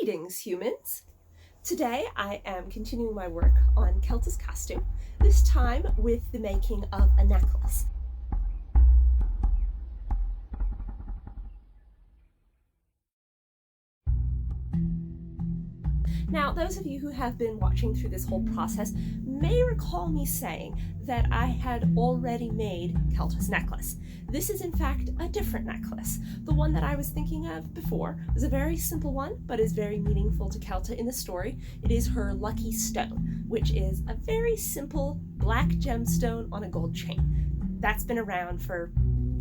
Greetings, humans! Today I am continuing my work on Kelta's costume, this time with the making of a necklace. Now, those of you who have been watching through this whole process may recall me saying that I had already made Kelta's necklace. This is in fact a different necklace. The one that I was thinking of before was a very simple one, but is very meaningful to Kelta in the story. It is her lucky stone, which is a very simple black gemstone on a gold chain. That's been around for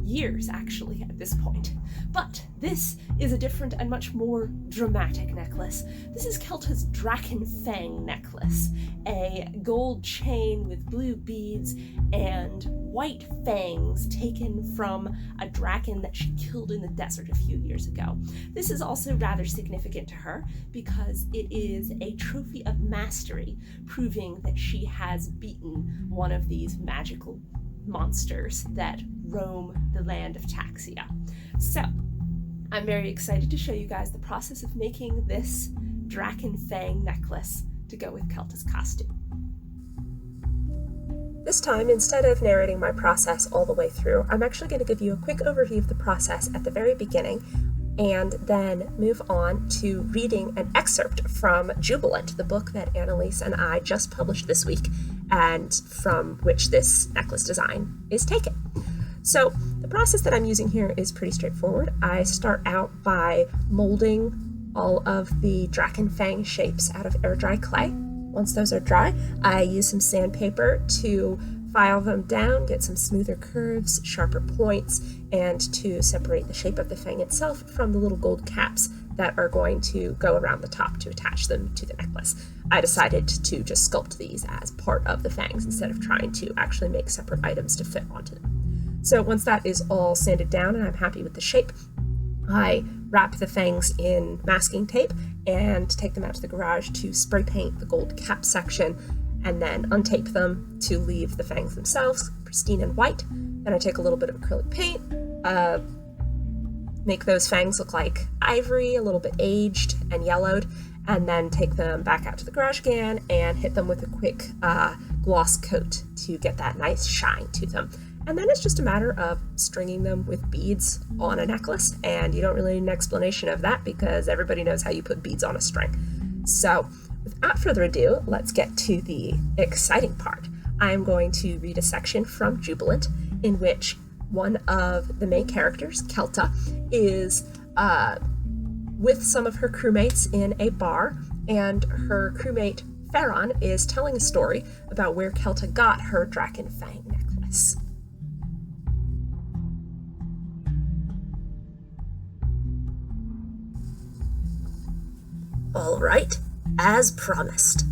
years, actually, at this point. But this is a different and much more dramatic necklace. This is Kelta's Drakenfang necklace, a gold chain with blue beads and white fangs taken from a draken that she killed in the desert a few years ago. This is also rather significant to her because it is a trophy of mastery, proving that she has beaten one of these magical monsters that roam the land of Taxia. So, I'm very excited to show you guys the process of making this Drakenfang necklace to go with Kelta's costume. This time, instead of narrating my process all the way through, I'm actually going to give you a quick overview of the process at the very beginning and then move on to reading an excerpt from Jubilant, the book that Annalise and I just published this week and from which this necklace design is taken. So the process that I'm using here is pretty straightforward. I start out by molding all of the Drakenfang shapes out of air dry clay. Once those are dry, I use some sandpaper to file them down, get some smoother curves, sharper points, and to separate the shape of the fang itself from the little gold caps that are going to go around the top to attach them to the necklace. I decided to just sculpt these as part of the fangs instead of trying to actually make separate items to fit onto them. So once that is all sanded down and I'm happy with the shape, I wrap the fangs in masking tape and take them out to the garage to spray paint the gold cap section and then untape them to leave the fangs themselves pristine and white. Then I take a little bit of acrylic paint, make those fangs look like ivory, a little bit aged and yellowed, and then take them back out to the garage again and hit them with a quick gloss coat to get that nice shine to them. And then it's just a matter of stringing them with beads on a necklace, and you don't really need an explanation of that because everybody knows how you put beads on a string. So without further ado, let's get to the exciting part. I'm going to read a section from Jubilant in which one of the main characters, Kelta, is with some of her crewmates in a bar, and her crewmate Farron is telling a story about where Kelta got her Drakenfang necklace. "All right, as promised,"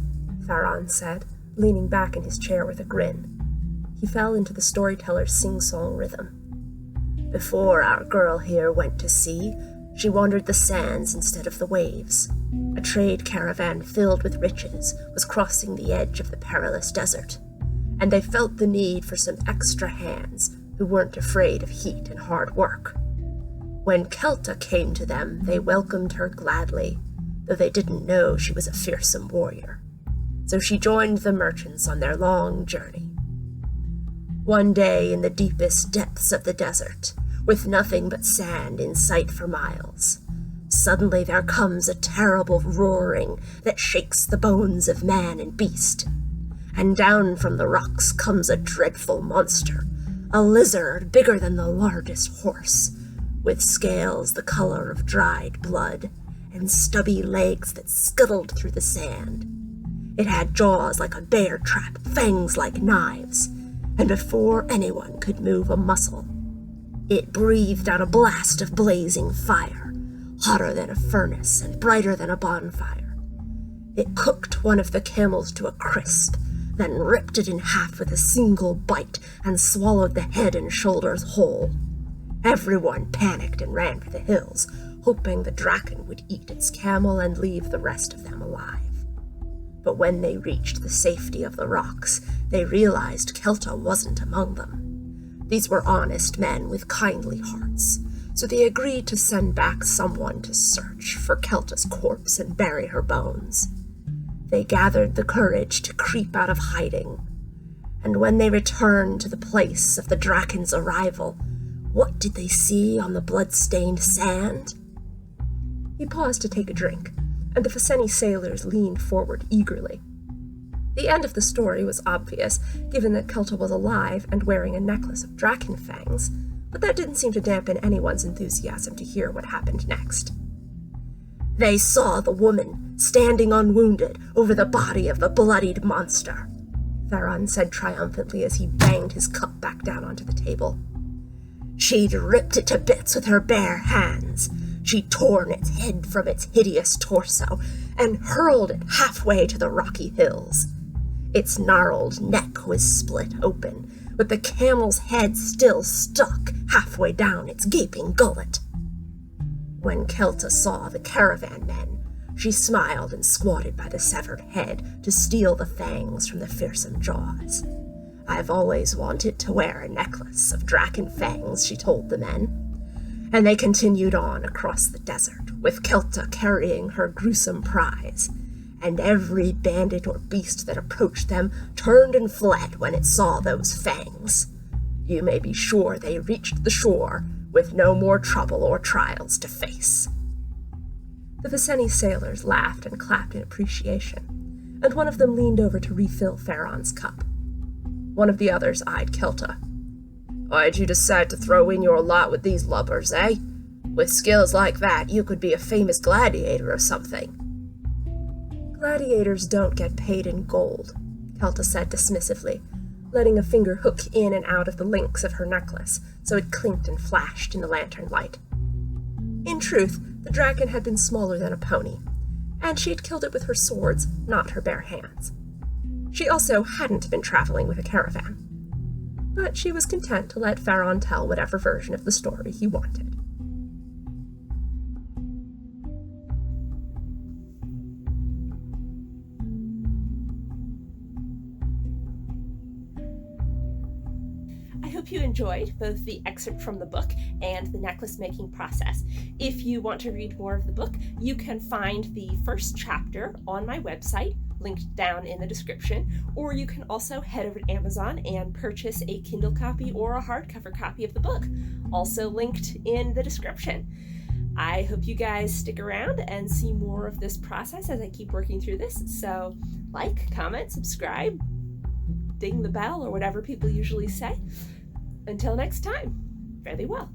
Farron said, leaning back in his chair with a grin. He fell into the storyteller's sing-song rhythm. "Before our girl here went to sea, she wandered the sands instead of the waves. A trade caravan filled with riches was crossing the edge of the perilous desert, and they felt the need for some extra hands who weren't afraid of heat and hard work. When Kelta came to them, they welcomed her gladly, though they didn't know she was a fearsome warrior. So she joined the merchants on their long journey. One day in the deepest depths of the desert, with nothing but sand in sight for miles, suddenly there comes a terrible roaring that shakes the bones of man and beast. And down from the rocks comes a dreadful monster, a lizard bigger than the largest horse, with scales the color of dried blood, and stubby legs that scuttled through the sand. It had jaws like a bear trap, fangs like knives, and before anyone could move a muscle, it breathed out a blast of blazing fire, hotter than a furnace and brighter than a bonfire. It cooked one of the camels to a crisp, then ripped it in half with a single bite and swallowed the head and shoulders whole. Everyone panicked and ran for the hills, hoping the draken would eat its camel and leave the rest of them alive. But when they reached the safety of the rocks, they realized Kelta wasn't among them. These were honest men with kindly hearts, so they agreed to send back someone to search for Kelta's corpse and bury her bones. They gathered the courage to creep out of hiding, and when they returned to the place of the Draken's arrival, what did they see on the blood-stained sand? He paused to take a drink, and the Faceni sailors leaned forward eagerly. The end of the story was obvious, given that Kelta was alive and wearing a necklace of Drakenfangs, but that didn't seem to dampen anyone's enthusiasm to hear what happened next. They saw the woman standing unwounded over the body of the bloodied monster, Theron said triumphantly as he banged his cup back down onto the table. She'd ripped it to bits with her bare hands. She'd torn its head from its hideous torso and hurled it halfway to the rocky hills. Its gnarled neck was split open, with the camel's head still stuck halfway down its gaping gullet. When Kelta saw the caravan men, she smiled and squatted by the severed head to steal the fangs from the fearsome jaws. I've always wanted to wear a necklace of Drakenfangs, she told the men. And they continued on across the desert, with Kelta carrying her gruesome prize, and every bandit or beast that approached them turned and fled when it saw those fangs. You may be sure they reached the shore with no more trouble or trials to face. The Faceni sailors laughed and clapped in appreciation, and one of them leaned over to refill Theron's cup. One of the others eyed Kelta. Why'd you decide to throw in your lot with these lubbers, eh? With skills like that, you could be a famous gladiator or something. Gladiators don't get paid in gold, Kelta said dismissively, letting a finger hook in and out of the links of her necklace so it clinked and flashed in the lantern light. In truth, the dragon had been smaller than a pony, and she had killed it with her swords, not her bare hands. She also hadn't been traveling with a caravan, but she was content to let Theron tell whatever version of the story he wanted. I hope you enjoyed both the excerpt from the book and the necklace making process. If you want to read more of the book, you can find the first chapter on my website, linked down in the description, or you can also head over to Amazon and purchase a Kindle copy or a hardcover copy of the book, also linked in the description. I hope you guys stick around and see more of this process as I keep working through this, so like, comment, subscribe, ding the bell, or whatever people usually say. Until next time, fare thee well.